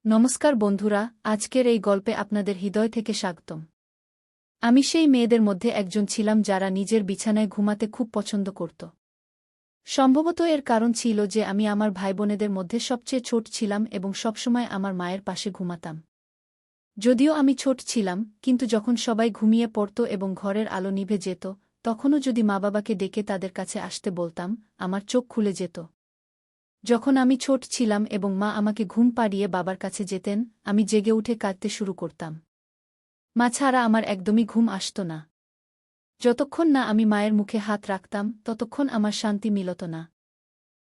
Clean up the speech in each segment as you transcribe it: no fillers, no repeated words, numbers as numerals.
নমস্কার বন্ধুরা, আজকের এই গল্পে আপনাদের হৃদয় থেকে স্বাগতম। আমি সেই মেয়েদের মধ্যে একজন ছিলাম যারা নিজের বিছানায় ঘুমাতে খুব পছন্দ করত। সম্ভবত এর কারণ ছিল যে আমি আমার ভাইবোনেদের মধ্যে সবচেয়ে ছোট ছিলাম এবং সবসময় আমার মায়ের পাশে ঘুমাতাম। যদিও আমি ছোট ছিলাম, কিন্তু যখন সবাই ঘুমিয়ে পড়ত এবং ঘরের আলো নিভে যেত, তখনও যদি মা বাবাকে ডেকে তাদের কাছে আসতে বলতাম, আমার চোখ খুলে যেত। যখন আমি ছোট ছিলাম এবং মা আমাকে ঘুম পাড়িয়ে বাবার কাছে যেতেন, আমি জেগে উঠে কাঁদতে শুরু করতাম। মা ছাড়া আমার একদমই ঘুম আসত না। যতক্ষণ না আমি মায়ের মুখে হাত রাখতাম, ততক্ষণ আমার শান্তি মিলত না।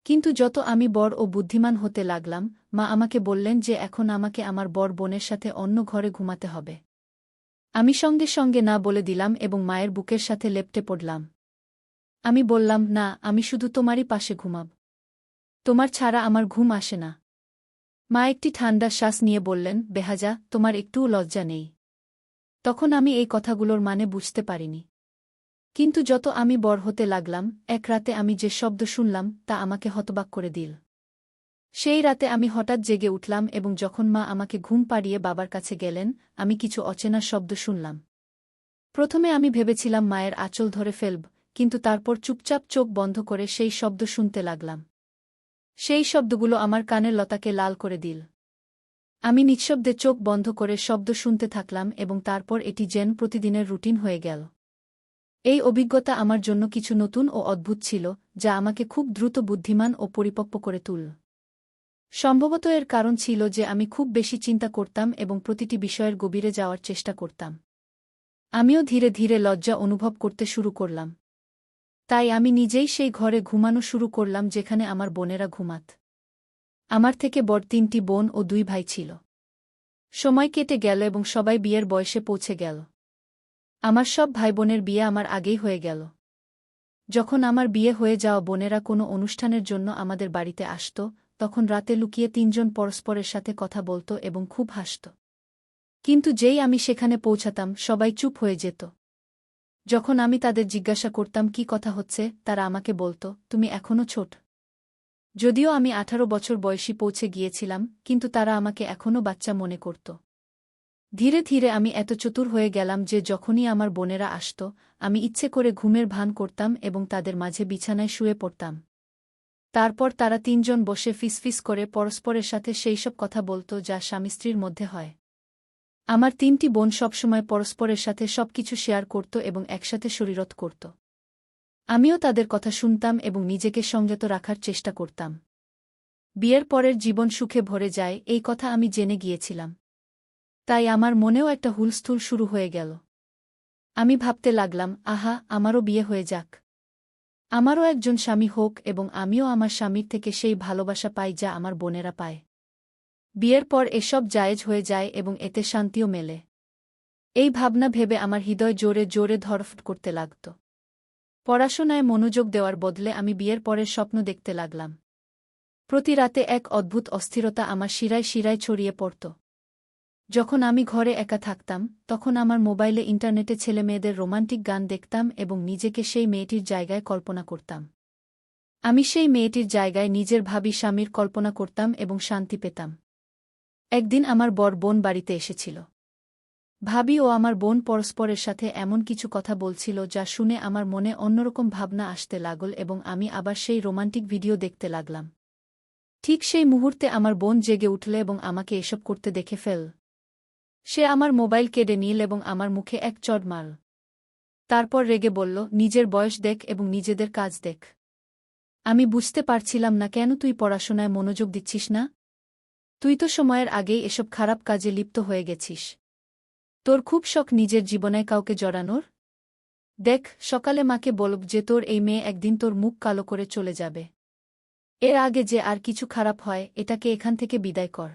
কিন্তু যত আমি বড় ও বুদ্ধিমান হতে লাগলাম, মা আমাকে বললেন যে এখন আমাকে আমার বড় বোনের সাথে অন্য ঘরে ঘুমাতে হবে। আমি সঙ্গে সঙ্গে না বলে দিলাম এবং মায়ের বুকের সাথে লেপ্টে পড়লাম। আমি বললাম, না, আমি শুধু তোমারই পাশে ঘুমাব। তোমার ছাড়া আমার ঘুম আসে না। মা একটি ঠান্ডা শ্বাস নিয়ে বললেন, বেহাজা, তোমার একটুও লজ্জা নেই। তখন আমি এই কথাগুলোর মানে বুঝতে পারিনি। কিন্তু যত আমি বড় হতে লাগলাম, এক রাতে আমি যে শব্দ শুনলাম তা আমাকে হতবাক করে দিল। সেই রাতে আমি হঠাৎ জেগে উঠলাম এবং যখন মা আমাকে ঘুম পাড়িয়ে বাবার কাছে গেলেন, আমি কিছু অচেনা শব্দ শুনলাম। প্রথমে আমি ভেবেছিলাম মায়ের আঁচল ধরে ফেলব, কিন্তু তারপর চুপচাপ চোখ বন্ধ করে সেই শব্দ শুনতে লাগলাম। সেই শব্দগুলো আমার কানের লতাকে লাল করে দিল। আমি নিঃশব্দে চোখ বন্ধ করে শব্দ শুনতে থাকলাম এবং তারপর এটি যেন প্রতিদিনের রুটিন হয়ে গেল। এই অভিজ্ঞতা আমার জন্য কিছু নতুন ও অদ্ভুত ছিল, যা আমাকে খুব দ্রুত বুদ্ধিমান ও পরিপক্ব করে তুলল। সম্ভবত এর কারণ ছিল যে আমি খুব বেশি চিন্তা করতাম এবং প্রতিটি বিষয়ের গভীরে যাওয়ার চেষ্টা করতাম। আমিও ধীরে ধীরে লজ্জা অনুভব করতে শুরু করলাম। তাই আমি নিজেই সেই ঘরে ঘুমানো শুরু করলাম যেখানে আমার বোনেরা ঘুমাত। আমার থেকে বড় 3টি বোন ও 2 ভাই ছিল। সময় কেটে গেল এবং সবাই বিয়ের বয়সে পৌঁছে গেল। আমার সব ভাইবোনের বিয়ে আমার আগেই হয়ে গেল। যখন আমার বিয়ে হয়ে যাওয়া বোনেরা কোনো অনুষ্ঠানের জন্য আমাদের বাড়িতে আসত, তখন রাতে লুকিয়ে 3জন পরস্পরের সাথে কথা বলত এবং খুব হাসত। কিন্তু যেই আমি সেখানে পৌঁছাতাম, সবাই চুপ হয়ে যেত। যখন আমি তাদের জিজ্ঞাসা করতাম কি কথা হচ্ছে, তারা আমাকে বলত, তুমি এখনও ছোট। যদিও আমি 18 বছর বয়সী পৌঁছে গিয়েছিলাম, কিন্তু তারা আমাকে এখনও বাচ্চা মনে করত। ধীরে ধীরে আমি এত চতুর হয়ে গেলাম যে যখনই আমার বোনেরা আসত, আমি ইচ্ছে করে ঘুমের ভান করতাম এবং তাদের মাঝে বিছানায় শুয়ে পড়তাম। তারপর তারা 3জন বসে ফিসফিস করে পরস্পরের সাথে সেইসব কথা বলত যা স্বামী স্ত্রীর মধ্যে হয়। আমার 3টি বোন সবসময় পরস্পরের সাথে সবকিছু শেয়ার করত এবং একসাথে শরীরত করত। আমিও তাদের কথা শুনতাম এবং নিজেকে সংযত রাখার চেষ্টা করতাম। বিয়ের পরের জীবন সুখে ভরে যায়, এই কথা আমি জেনে গিয়েছিলাম। তাই আমার মনেও একটা হুলস্থুল শুরু হয়ে গেল। আমি ভাবতে লাগলাম, আহা, আমারও বিয়ে হয়ে যাক। আমারও একজন স্বামী হোক এবং আমিও আমার স্বামীর থেকে সেই ভালোবাসা পাই যা আমার বোনেরা পায়। বিয়ের পর এসব জায়েজ হয়ে যায় এবং এতে শান্তিও মেলে। এই ভাবনা ভেবে আমার হৃদয় জোরে জোরে ধড়ফড় করতে লাগত। পড়াশোনায় মনোযোগ দেওয়ার বদলে আমি বিয়ের পরের স্বপ্ন দেখতে লাগলাম। প্রতি রাতে এক অদ্ভুত অস্থিরতা আমার শিরায় শিরায় ছড়িয়ে পড়ত। যখন আমি ঘরে একা থাকতাম, তখন আমার মোবাইলে ইন্টারনেটে ছেলেমেয়েদের রোমান্টিক গান দেখতাম এবং নিজেকে সেই মেয়েটির জায়গায় কল্পনা করতাম। আমি সেই মেয়েটির জায়গায় নিজের ভাবী স্বামীর কল্পনা করতাম এবং শান্তি পেতাম। একদিন আমার বড় বোন বাড়িতে এসেছিল। ভাবী ও আমার বোন পরস্পরের সাথে এমন কিছু কথা বলছিল যা শুনে আমার মনে অন্যরকম ভাবনা আসতে লাগল এবং আমি আবার সেই রোমান্টিক ভিডিও দেখতে লাগলাম। ঠিক সেই মুহূর্তে আমার বোন জেগে উঠল এবং আমাকে এসব করতে দেখে ফেল। সে আমার মোবাইল কেড়ে নিল এবং আমার মুখে এক চড় মারল। তারপর রেগে বলল, নিজের বয়স দেখ এবং নিজেদের কাজ দেখ। আমি বুঝতে পারছিলাম না কেন তুই পড়াশোনায় মনোযোগ দিচ্ছিস না। তুই তো সময়ের আগেই এসব খারাপ কাজে লিপ্ত হয়ে গেছিস। তোর খুব শখ নিজের জীবনে কাউকে জড়ানোর। দেখ, সকালে মাকে বলব যে তোর এই মেয়ে একদিন তোর মুখ কালো করে চলে যাবে। এর আগে যে আর কিছু খারাপ হয়, এটাকে এখান থেকে বিদায় কর।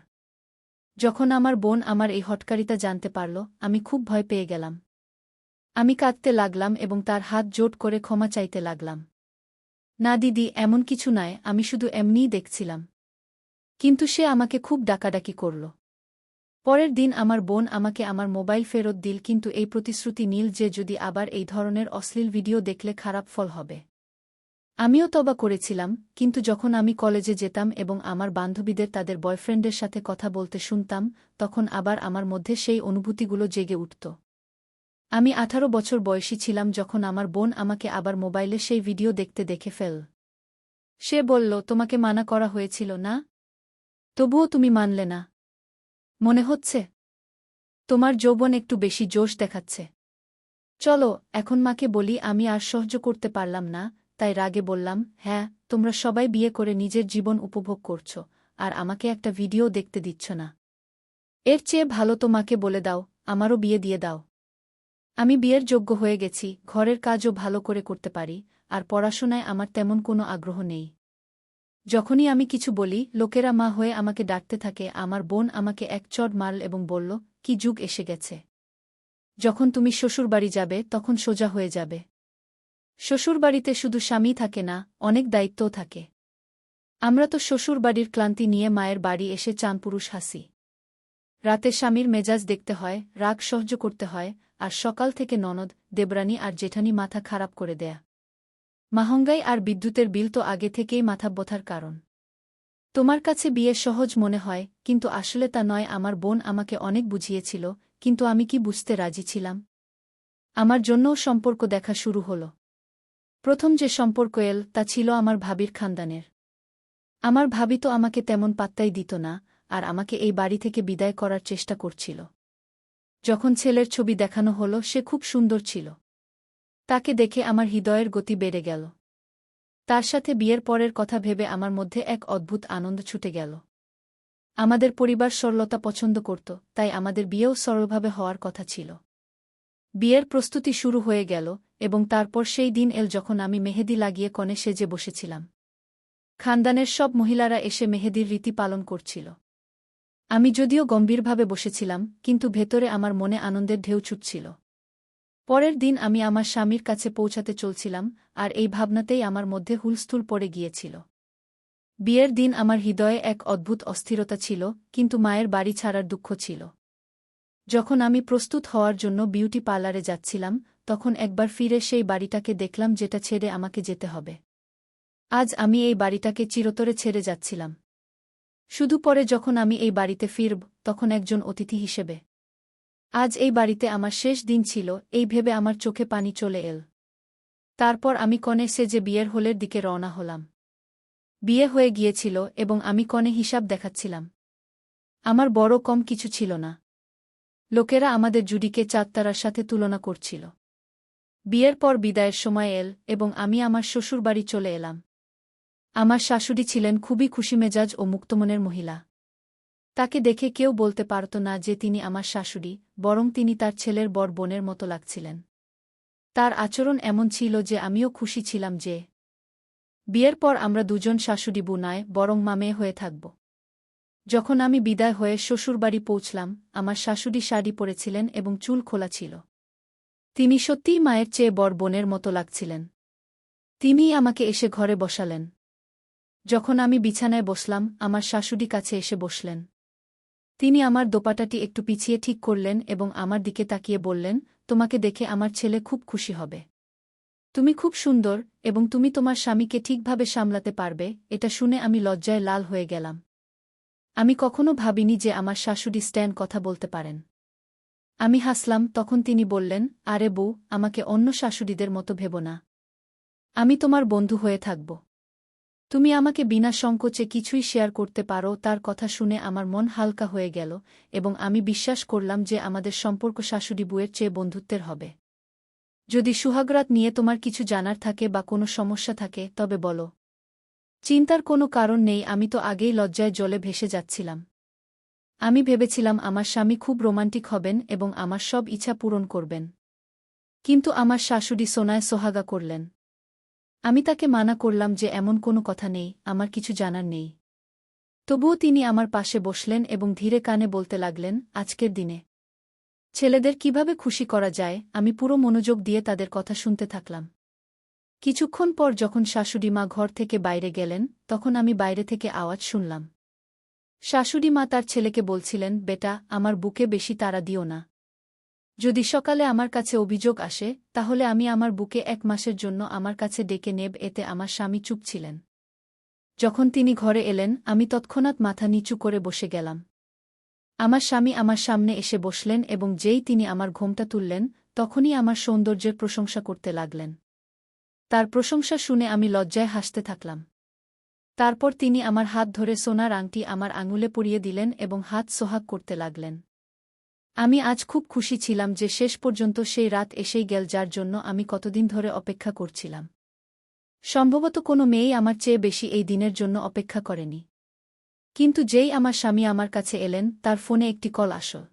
যখন আমার বোন আমার এই হটকারিতা জানতে পারল, আমি খুব ভয় পেয়ে গেলাম। আমি কাঁদতে লাগলাম এবং তার হাত জোট করে ক্ষমা চাইতে লাগলাম। না দিদি, এমন কিছু নয়, আমি শুধু এমনিই দেখছিলাম। কিন্তু সে আমাকে খুব ডাকাডাকি করল। পরের দিন আমার বোন আমাকে আমার মোবাইল ফেরত দিল, কিন্তু এই প্রতিশ্রুতি নিল যে যদি আবার এই ধরনের অশ্লীল ভিডিও দেখলে খারাপ ফল হবে। আমিও তবা করেছিলাম, কিন্তু যখন আমি কলেজে যেতাম এবং আমার বান্ধবীদের তাদের বয়ফ্রেন্ডের সাথে কথা বলতে শুনতাম, তখন আবার আমার মধ্যে সেই অনুভূতিগুলো জেগে উঠত। আমি 18 বছর বয়সী ছিলাম যখন আমার বোন আমাকে আবার মোবাইলে সেই ভিডিও দেখতে দেখে ফেল। সে বলল, তোমাকে মানা করা হয়েছিল না? তবুও তুমি মানলে না। মনে হচ্ছে তোমার যৌবন একটু বেশি জোশ দেখাচ্ছে। চলো, এখন মাকে বলি। আমি আর সহ্য করতে পারলাম না, তাই রাগে বললাম, হ্যাঁ, তোমরা সবাই বিয়ে করে নিজের জীবন উপভোগ করছ, আর আমাকে একটা ভিডিও দেখতে দিচ্ছ না। এর চেয়ে ভালো তো মাকে বলে দাও, আমারও বিয়ে দিয়ে দাও। আমি বিয়ের যোগ্য হয়ে গেছি, ঘরের কাজও ভালো করে করতে পারি, আর পড়াশোনায় আমার তেমন কোনো আগ্রহ নেই। যখনই আমি কিছু বলি, লোকেরা মা হয়ে আমাকে ডাকতে থাকে। আমার বোন আমাকে এক চড় মারল এবং বলল, কি যুগ এসে গেছে! যখন তুমি শ্বশুরবাড়ি যাবে তখন সোজা হয়ে যাবে। শ্বশুরবাড়িতে শুধু স্বামী থাকে না, অনেক দায়িত্বও থাকে। আমরা তো শ্বশুরবাড়ির ক্লান্তি নিয়ে মায়ের বাড়ি এসে চাঁদপুরুষ হাসি। রাতে স্বামীর মেজাজ দেখতে হয়, রাগ সহ্য করতে হয়, আর সকাল থেকে ননদ, দেবরানী আর জেঠানি মাথা খারাপ করে দেয়া। মহঙ্গাই আর বিদ্যুতের বিল তো আগে থেকেই মাথা ব্যথার কারণ। তোমার কাছে বিয়ে সহজ মনে হয়, কিন্তু আসলে তা নয়। আমার বোন আমাকে অনেক বুঝিয়েছিল, কিন্তু আমি কি বুঝতে রাজি ছিলাম? আমার জন্যও সম্পর্ক দেখা শুরু হল। প্রথম যে সম্পর্ক এল, তা ছিল আমার ভাবির খানদানের। আমার ভাবি তো আমাকে তেমন পাত্তাই দিত না, আর আমাকে এই বাড়ি থেকে বিদায় করার চেষ্টা করছিল। যখন ছেলের ছবি দেখানো হলো, সে খুব সুন্দর ছিল। তাকে দেখে আমার হৃদয়ের গতি বেড়ে গেল। তার সাথে বিয়ের পরের কথা ভেবে আমার মধ্যে এক অদ্ভুত আনন্দ ছুটে গেল। আমাদের পরিবার সরলতা পছন্দ করত, তাই আমাদের বিয়েও সরলভাবে হওয়ার কথা ছিল। বিয়ের প্রস্তুতি শুরু হয়ে গেল, এবং তারপর সেই দিন এল যখন আমি মেহেদি লাগিয়ে কনে সেজে বসেছিলাম। খানদানের সব মহিলারা এসে মেহেদির রীতি পালন করছিল। আমি যদিও গম্ভীরভাবে বসেছিলাম, কিন্তু ভেতরে আমার মনে আনন্দের ঢেউ ছুটছিল। পরের দিন আমি আমার স্বামীর কাছে পৌঁছাতে চলছিলাম, আর এই ভাবনাতেই আমার মধ্যে হুলস্থুল পড়ে গিয়েছিল। বিয়ের দিন আমার হৃদয়ে এক অদ্ভুত অস্থিরতা ছিল, কিন্তু মায়ের বাড়ি ছাড়ার দুঃখ ছিল। যখন আমি প্রস্তুত হওয়ার জন্য বিউটি পার্লারে যাচ্ছিলাম, তখন একবার ফিরে সেই বাড়িটাকে দেখলাম যেটা ছেড়ে আমাকে যেতে হবে। আজ আমি এই বাড়িটাকে চিরতরে ছেড়ে যাচ্ছিলাম। শুধু পরে যখন আমি এই বাড়িতে ফিরব, তখন একজন অতিথি হিসেবে। আজ এই বাড়িতে আমার শেষ দিন ছিল, এই ভেবে আমার চোখে পানি চলে এল। তারপর আমি কনে সেজে বিয়ের হলের দিকে রওনা হলাম। বিয়ে হয়ে গিয়েছিল, এবং আমি কনে হিসাব দেখাচ্ছিলাম। আমার বড় কম কিছু ছিল না। লোকেরা আমাদের জুডিকে চাঁদতারার সাথে তুলনা করছিল। বিয়ের পর বিদায়ের সময় এল, এবং আমি আমার শ্বশুরবাড়ি চলে এলাম। আমার শাশুড়ি ছিলেন খুবই খুশিমেজাজ ও মুক্তমনের মহিলা। তাকে দেখে কেউ বলতে পারত না যে তিনি আমার শাশুড়ি, বরং তিনি তার ছেলের বড় বোনের মতো লাগছিলেন। তার আচরণ এমন ছিল যে আমিও খুশি ছিলাম যে বিয়ের পর আমরা দুজন শাশুড়ি বউ নয়, বরং মা-মেয়ে হয়ে থাকব। যখন আমি বিদায় হয়ে শ্বশুরবাড়ি পৌঁছলাম, আমার শাশুড়ি শাড়ি পরেছিলেন এবং চুল খোলা ছিল। তিনি সত্যিই মায়ের চেয়ে বড় বোনের মতো লাগছিলেন। তিনিই আমাকে এসে ঘরে বসালেন। যখন আমি বিছানায় বসলাম, আমার শাশুড়ি কাছে এসে বসলেন। তিনি আমার দোপাটাটি একটু পিছিয়ে ঠিক করলেন এবং আমার দিকে তাকিয়ে বললেন, তোমাকে দেখে আমার ছেলে খুব খুশি হবে। তুমি খুব সুন্দর, এবং তুমি তোমার স্বামীকে ঠিকভাবে সামলাতে পারবে। এটা শুনে আমি লজ্জায় লাল হয়ে গেলাম। আমি কখনো ভাবিনি যে আমার শাশুড়ি স্ট্যান কথা বলতে পারেন। আমি হাসলাম। তখন তিনি বললেন, আরে বউ, আমাকে অন্য শাশুড়িদের মতো ভেবো না। আমি তোমার বন্ধু হয়ে থাকব। তুমি আমাকে বিনা সংকোচে কিছুই শেয়ার করতে পারো। তার কথা শুনে আমার মন হালকা হয়ে গেল, এবং আমি বিশ্বাস করলাম যে আমাদের সম্পর্ক শাশুড়ি বুয়ের চেয়ে বন্ধুত্বের হবে। যদি সুহাগরাত নিয়ে তোমার কিছু জানার থাকে বা কোনো সমস্যা থাকে, তবে বলো। চিন্তার কোনো কারণ নেই। আমি তো আগেই লজ্জায় জলে ভেসে যাচ্ছিলাম। আমি ভেবেছিলাম আমার স্বামী খুব রোমান্টিক হবেন এবং আমার সব ইচ্ছা পূরণ করবেন। কিন্তু আমার শাশুড়ি সোনায় সোহাগা করলেন। আমি তাকে মানা করলাম যে এমন কোনো কথা নেই, আমার কিছু জানার নেই। তবুও তিনি আমার পাশে বসলেন এবং ধীরে কানে বলতে লাগলেন, আজকের দিনে ছেলেদের কিভাবে খুশি করা যায়। আমি পুরো মনোযোগ দিয়ে তাদের কথা শুনতে থাকলাম। কিছুক্ষণ পর যখন শাশুড়ি মা ঘর থেকে বাইরে গেলেন, তখন আমি বাইরে থেকে আওয়াজ শুনলাম। শাশুড়ি মা তার ছেলেকে বলছিলেন, বেটা, আমার বুকে বেশি তাড়া দিও না। যদি সকালে আমার কাছে অভিযোগ আসে তাহলে আমি আমার বুকে 1 মাসের জন্য আমার কাছে ডেকে নেব। এতে আমার স্বামী চুপ ছিলেন। যখন তিনি ঘরে এলেন আমি তৎক্ষণাৎ মাথা নিচু করে বসে গেলাম। আমার স্বামী আমার সামনে এসে বসলেন এবং যেই তিনি আমার ঘোমটা তুললেন তখনই আমার সৌন্দর্যের প্রশংসা করতে লাগলেন। তার প্রশংসা শুনে আমি লজ্জায় হাসতে থাকলাম। তারপর তিনি আমার হাত ধরে সোনার আংটি আমার আঙুলে পরিয়ে দিলেন এবং হাত সোহাগ করতে লাগলেন। আমি আজ খুব খুশি ছিলাম যে শেষ পর্যন্ত সেই রাত এসেই গেল যার জন্য আমি কতদিন ধরে অপেক্ষা করছিলাম। সম্ভবত কোনো মেয়েই আমার চেয়ে বেশি এই দিনের জন্য অপেক্ষা করেনি। কিন্তু যেই আমার স্বামী আমার কাছে এলেন তার ফোনে একটি কল আসল।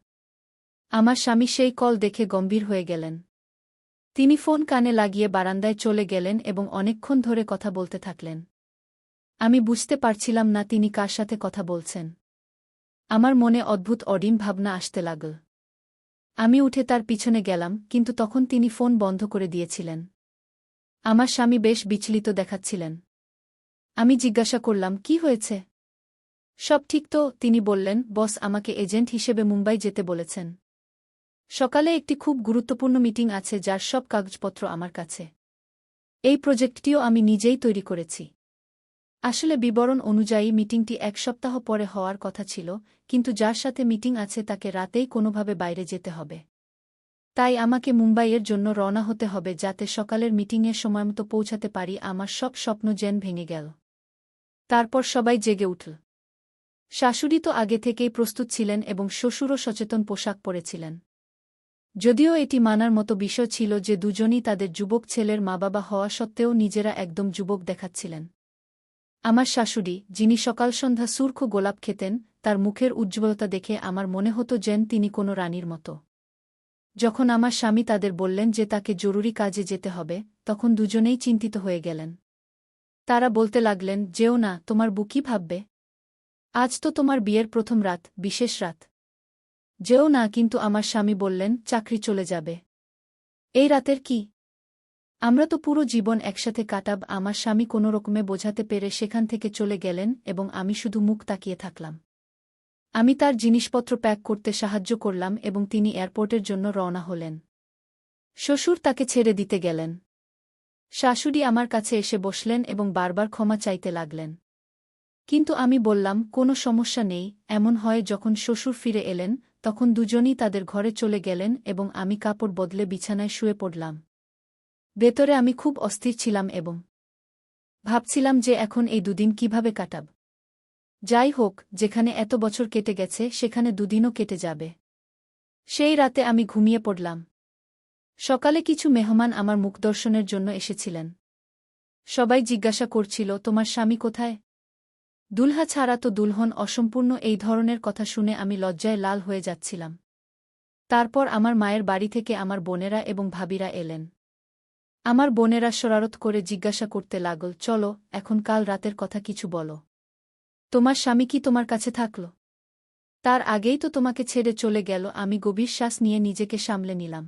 আমার স্বামী সেই কল দেখে গম্ভীর হয়ে গেলেন। তিনি ফোন কানে লাগিয়ে বারান্দায় চলে গেলেন এবং অনেকক্ষণ ধরে কথা বলতে থাকলেন। আমি বুঝতে পারছিলাম না তিনি কার সাথে কথা বলছেন। আমার মনে অদ্ভুত অডিম ভাবনা আসতে লাগল। আমি উঠে তার পিছনে গেলাম কিন্তু তখন তিনি ফোন বন্ধ করে দিয়েছিলেন। আমার স্বামী বেশ বিচলিত দেখাচ্ছিলেন। আমি জিজ্ঞাসা করলাম, কি হয়েছে? সব ঠিক তো? তিনি বললেন, বস আমাকে এজেন্ট হিসেবে মুম্বাই যেতে বলেছেন। সকালে একটি খুব গুরুত্বপূর্ণ মিটিং আছে যার সব কাগজপত্র আমার কাছে। এই প্রজেক্টটিও আমি নিজেই তৈরি করেছি। আসলে বিবরণ অনুযায়ী মিটিংটি 1 সপ্তাহ পরে হওয়ার কথা ছিল, কিন্তু যার সাথে মিটিং আছে তাকে রাতেই কোনোভাবে বাইরে যেতে হবে। তাই আমাকে মুম্বাইয়ের জন্য রওনা হতে হবে যাতে সকালের মিটিংয়ের সময়মতো পৌঁছাতে পারি। আমার সব স্বপ্ন যেন ভেঙে গেল। তারপর সবাই জেগে উঠল। শাশুড়ি তো আগে থেকেই প্রস্তুত ছিলেন এবং শ্বশুরও সচেতন পোশাক পরেছিলেন। যদিও এটি মানার মতো বিষয় ছিল যে দুজনই তাদের যুবক ছেলের মা-বাবা হওয়া সত্ত্বেও নিজেরা একদম যুবক দেখাচ্ছিলেন। আমার শাশুড়ি, যিনি সকাল সন্ধ্যা সুরখো গোলাপ খেতেন, তার মুখের উজ্জ্বলতা দেখে আমার মনে হতো যেন তিনি কোনো রানীর মতো। যখন আমার স্বামী তাদের বললেন যে তাকে জরুরি কাজে যেতে হবে, তখন দুজনেই চিন্তিত হয়ে গেলেন। তারা বলতে লাগলেন, যেও না, তোমার বউ কী ভাববে? আজ তো তোমার বিয়ের প্রথম রাত, বিশেষ রাত। যেও না। কিন্তু আমার স্বামী বললেন, চাকরি চলে যাবে। এই রাতের কি? আমরা তো পুরো জীবন একসাথে কাটাব। আমার স্বামী কোনো রকমে বোঝাতে পেরে সেখান থেকে চলে গেলেন এবং আমি শুধু মুখ তাকিয়ে থাকলাম। আমি তার জিনিসপত্র প্যাক করতে সাহায্য করলাম এবং তিনি এয়ারপোর্টের জন্য রওনা হলেন। শ্বশুর তাকে ছেড়ে দিতে গেলেন। শাশুড়ি আমার কাছে এসে বসলেন এবং বারবার ক্ষমা চাইতে লাগলেন। কিন্তু আমি বললাম, কোনো সমস্যা নেই। এমন হয় যখন শ্বশুর ফিরে এলেন তখন দুজনই তাদের ঘরে চলে গেলেন এবং আমি কাপড় বদলে বিছানায় শুয়ে পড়লাম। ভেতরে আমি খুব অস্থির ছিলাম এবং ভাবছিলাম যে এখন এই দুদিন কিভাবে কাটাব। যাই হোক, যেখানে এত বছর কেটে গেছে সেখানে দুদিনও কেটে যাবে। সেই রাতে আমি ঘুমিয়ে পড়লাম। সকালে কিছু মেহমান আমার মুখদর্শনের জন্য এসেছিলেন। সবাই জিজ্ঞাসা করছিল, তোমার স্বামী কোথায়? দুলহা ছাড়া তো দুলহন অসম্পূর্ণ। এই ধরনের কথা শুনে আমি লজ্জায় লাল হয়ে যাচ্ছিলাম। তারপর আমার মায়ের বাড়ি থেকে আমার বোনেরা এবং ভাবিরা এলেন। আমার বোনেরা শরারত করে জিজ্ঞাসা করতে লাগল, চলো, এখন কাল রাতের কথা কিছু বলো। তোমার স্বামী কি তোমার কাছে থাকল? তার আগেই তো তোমাকে ছেড়ে চলে গেল। আমি গভীর শ্বাস নিয়ে নিজেকে সামলে নিলাম।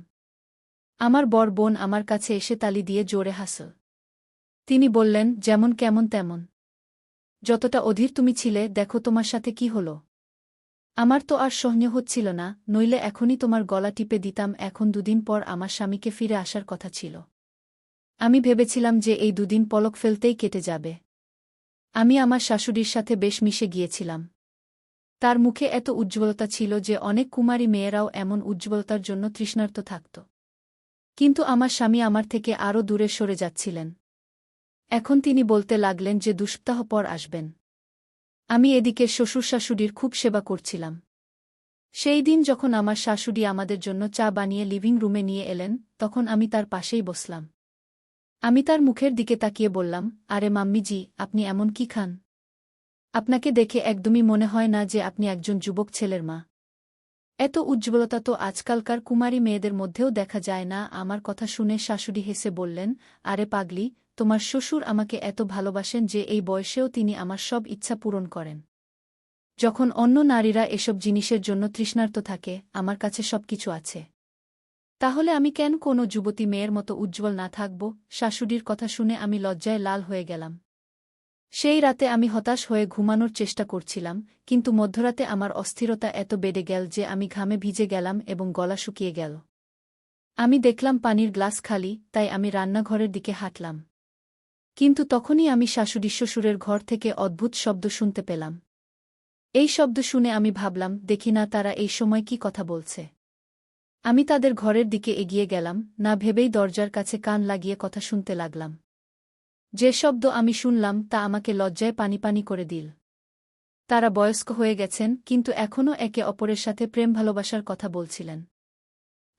আমার বড় বোন আমার কাছে এসে তালি দিয়ে জোরে হাসল। তিনি বললেন, যেমন কেমন তেমন। যতটা অধীর তুমি ছিলে, দেখো তোমার সাথে কি হলো। আমার তো আর সহ্য হচ্ছিল না, নইলে এখনই তোমার গলা টিপে দিতাম। এখন দুদিন পর আমার স্বামীকে ফিরে আসার কথা ছিল। আমি ভেবেছিলাম যে এই দুদিন পলক ফেলতেই কেটে যাবে। আমি আমার শাশুড়ির সাথে বেশ মিশে গিয়েছিলাম। তার মুখে এত উজ্জ্বলতা ছিল যে অনেক কুমারী মেয়েরাও এমন উজ্জ্বলতার জন্য তৃষ্ণার্ত থাকত। কিন্তু আমার স্বামী আমার থেকে আরও দূরে সরে যাচ্ছিলেন। এখন তিনি বলতে লাগলেন যে 2 সপ্তাহ পর আসবেন। আমি এদিকে শ্বশুর শাশুড়ির খুব সেবা করছিলাম। সেই দিন যখন আমার শাশুড়ি আমাদের জন্য চা বানিয়ে লিভিং রুমে নিয়ে এলেন, তখন আমি তার পাশেই বসলাম। আমি তার মুখের দিকে তাকিয়ে বললাম, আরে মাম্মিজি, আপনি এমন কি খান? আপনাকে দেখে একদমই মনে হয় না যে আপনি একজন যুবক ছেলের মা। এত উজ্জ্বলতা তো আজকালকার কুমারী মেয়েদের মধ্যেও দেখা যায় না। আমার কথা শুনে শাশুড়ি হেসে বললেন, আরে পাগলি, তোমার শ্বশুর আমাকে এত ভালোবাসেন যে এই বয়সেও তিনি আমার সব ইচ্ছা পূরণ করেন। যখন অন্য নারীরা এসব জিনিসের জন্য তৃষ্ণার্ত থাকে, আমার কাছে সবকিছু আছে। তাহলে আমি কেন কোনো যুবতী মেয়ের মতো উজ্জ্বল না থাকব? শাশুড়ির কথা শুনে আমি লজ্জায় লাল হয়ে গেলাম। সেই রাতে আমি হতাশ হয়ে ঘুমানোর চেষ্টা করছিলাম, কিন্তু মধ্যরাতে আমার অস্থিরতা এত বেড়ে গেল যে আমি ঘামে ভিজে গেলাম এবং গলা শুকিয়ে গেল। আমি দেখলাম পানির গ্লাস খালি, তাই আমি রান্নাঘরের দিকে হাঁটলাম। কিন্তু তখনই আমি শাশুড়ি শ্বশুরের ঘর থেকে অদ্ভুত শব্দ শুনতে পেলাম। এই শব্দ শুনে আমি ভাবলাম, দেখি না তারা এই সময় কি কথা বলছে। আমি তাদের ঘরের দিকে এগিয়ে গেলাম, না ভেবেই দরজার কাছে কান লাগিয়ে কথা শুনতে লাগলাম। যে শব্দ আমি শুনলাম তা আমাকে লজ্জায় পানি পানি করে দিল। তারা বয়স্ক হয়ে গেছেন, কিন্তু এখনও একে অপরের সাথে প্রেম ভালোবাসার কথা বলছিলেন।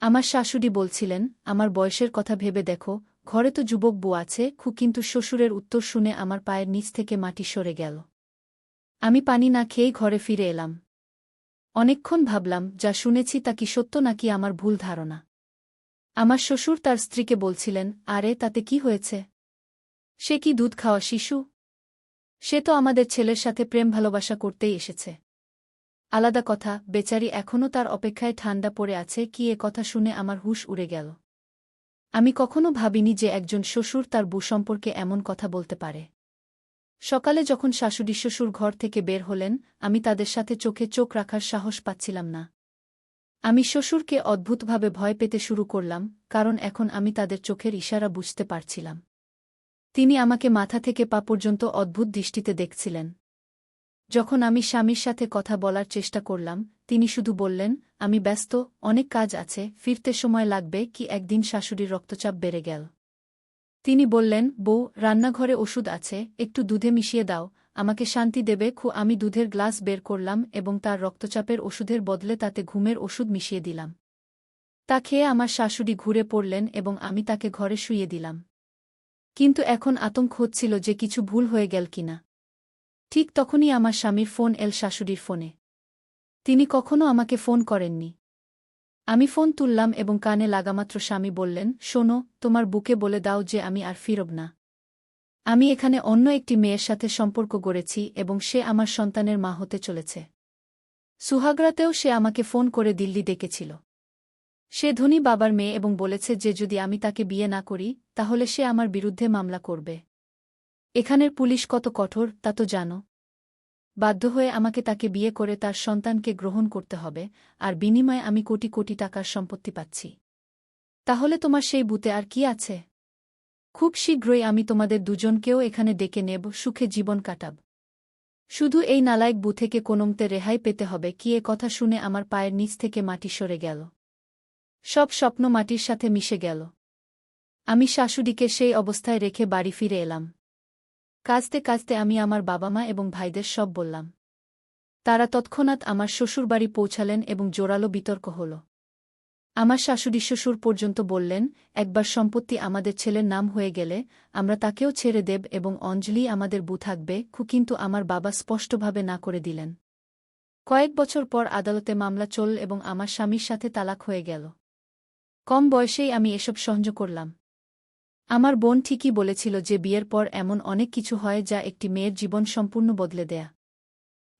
আমার শাশুড়ি বলছিলেন, আমার বয়সের কথা ভেবে দেখো, ঘরে তো যুবক বউ আছে, কিন্তু শ্বশুরের উত্তর শুনে আমার পায়ের নিচ থেকে মাটি সরে গেল। আমি পানি না খেয়েই ঘরে ফিরে এলাম। অনেকক্ষণ ভাবলাম, যা শুনেছি তা কি সত্য নাকি আমার ভুল ধারণা। আমার শ্বশুর তার স্ত্রীকে বলছিলেন, আরে তাতে কি হয়েছে? সে কি দুধ খাওয়া শিশু? সে তো আমাদের ছেলের সাথে প্রেম ভালোবাসা করতেই এসেছে। আলাদা কথা, বেচারি এখনও তার অপেক্ষায় ঠান্ডা পড়ে আছে কি? এ কথা শুনে আমার হুঁশ উড়ে গেল। আমি কখনো ভাবিনি যে একজন শ্বশুর তার বউ সম্পর্কে এমন কথা বলতে পারে। সকালে যখন শাশুড়ি শ্বশুর ঘর থেকে বের হলেন, আমি তাদের সাথে চোখে চোখ রাখার সাহস পাচ্ছিলাম না। আমি শ্বশুরকে অদ্ভুতভাবে ভয় পেতে শুরু করলাম, কারণ এখন আমি তাদের চোখের ইশারা বুঝতে পারছিলাম। তিনি আমাকে মাথা থেকে পা পর্যন্ত অদ্ভুত দৃষ্টিতে দেখছিলেন। যখন আমি স্বামীর সাথে কথা বলার চেষ্টা করলাম, তিনি শুধু বললেন, আমি ব্যস্ত, অনেক কাজ আছে, ফিরতে সময় লাগবে কি? একদিন শাশুড়ির রক্তচাপ বেড়ে গেল। তিনি বললেন, বউ, রান্নাঘরে ওষুধ আছে, একটু দুধে মিশিয়ে দাও, আমাকে শান্তি দেবে। আমি দুধের গ্লাস বের করলাম এবং তার রক্তচাপের ওষুধের বদলে তাতে ঘুমের ওষুধ মিশিয়ে দিলাম। তা খেয়ে আমার শাশুড়ি ঘুরে পড়লেন এবং আমি তাকে ঘরে শুইয়ে দিলাম। কিন্তু এখন আতঙ্ক হচ্ছিল যে কিছু ভুল হয়ে গেল কিনা। ঠিক তখনই আমার স্বামীর ফোন এল শাশুড়ির ফোনে। তিনি কখনো আমাকে ফোন করেননি। আমি ফোন তুললাম এবং কানে লাগামাত্র স্বামী বললেন, শোনো, তোমার বুকে বলে দাও যে আমি আর ফিরব না। আমি এখানে অন্য একটি মেয়ের সাথে সম্পর্ক গড়েছি এবং সে আমার সন্তানের মা হতে চলেছে। সুহাগরাতেও সে আমাকে ফোন করে দিল্লি ডেকেছিল। সে ধনী বাবার মেয়ে এবং বলেছে যে যদি আমি তাকে বিয়ে না করি, তাহলে সে আমার বিরুদ্ধে মামলা করবে। এখানের পুলিশ কত কঠোর তা তো জানো। বাধ্য হয়ে আমাকে তাকে বিয়ে করে তার সন্তানকে গ্রহণ করতে হবে, আর বিনিময়ে আমি কোটি কোটি টাকার সম্পত্তি পাচ্ছি। তাহলে তোমার সেই বুতে আর কি আছে? খুব শীঘ্রই আমি তোমাদের দুজনকেও এখানে ডেকে নেব, সুখে জীবন কাটাব। শুধু এই নালায়েক বু থেকে কোনোমতে রেহাই পেতে হবে কি? এ কথা শুনে আমার পায়ের নিচ থেকে মাটি সরে গেল। সব স্বপ্ন মাটির সাথে মিশে গেল। আমি শাশুড়িকে সেই অবস্থায় রেখে বাড়ি ফিরে এলাম। কাঁদতে কাঁদতে আমি আমার বাবা মা এবং ভাইদের সব বললাম। তারা তৎক্ষণাৎ আমার শ্বশুরবাড়ি পৌঁছালেন এবং জোরালো বিতর্ক হল। আমার শাশুড়ি শ্বশুর পর্যন্ত বললেন, একবার সম্পত্তি আমাদের ছেলের নাম হয়ে গেলে আমরা তাকেও ছেড়ে দেব এবং অঞ্জলি আমাদের বউ থাকবে। কিন্তু আমার বাবা স্পষ্টভাবে না করে দিলেন। কয়েক বছর পর আদালতে মামলা চলল এবং আমার স্বামীর সাথে তালাক হয়ে গেল। কম বয়সেই আমি এসব সহ্য করলাম। আমার বোন ঠিকই বলেছিল যে বিয়ের পর এমন অনেক কিছু হয় যা একটি মেয়ের জীবন সম্পূর্ণ বদলে দেয়া।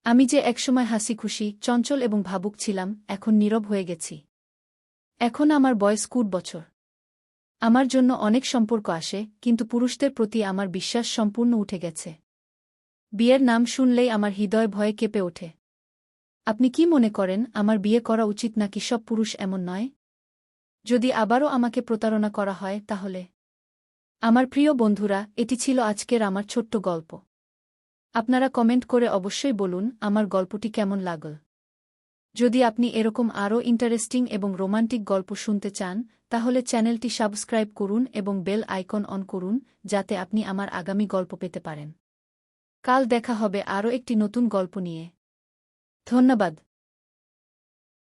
আমি যে একসময় হাসিখুশি, চঞ্চল এবং ভাবুক ছিলাম, এখন নীরব হয়ে গেছি। এখন আমার বয়স 20 বছর। আমার জন্য অনেক সম্পর্ক আসে, কিন্তু পুরুষদের প্রতি আমার বিশ্বাস সম্পূর্ণ উঠে গেছে। বিয়ের নাম শুনলেই আমার হৃদয় ভয়ে কেঁপে ওঠে। আপনি কি মনে করেন, আমার বিয়ে করা উচিত নাকি সব পুরুষ এমন নয়? যদি আবারও আমাকে প্রতারণা করা হয় তাহলে? আমার প্রিয় বন্ধুরা, এটি ছিল আজকের আমার ছোট্ট গল্প। আপনারা কমেন্ট করে অবশ্যই বলুন আমার গল্পটি কেমন লাগল। যদি আপনি এরকম আরও ইন্টারেস্টিং এবং রোমান্টিক গল্প শুনতে চান, তাহলে চ্যানেলটি সাবস্ক্রাইব করুন এবং বেল আইকন অন করুন, যাতে আপনি আমার আগামী গল্প পেতে পারেন। কাল দেখা হবে আরও একটি নতুন গল্প নিয়ে। ধন্যবাদ।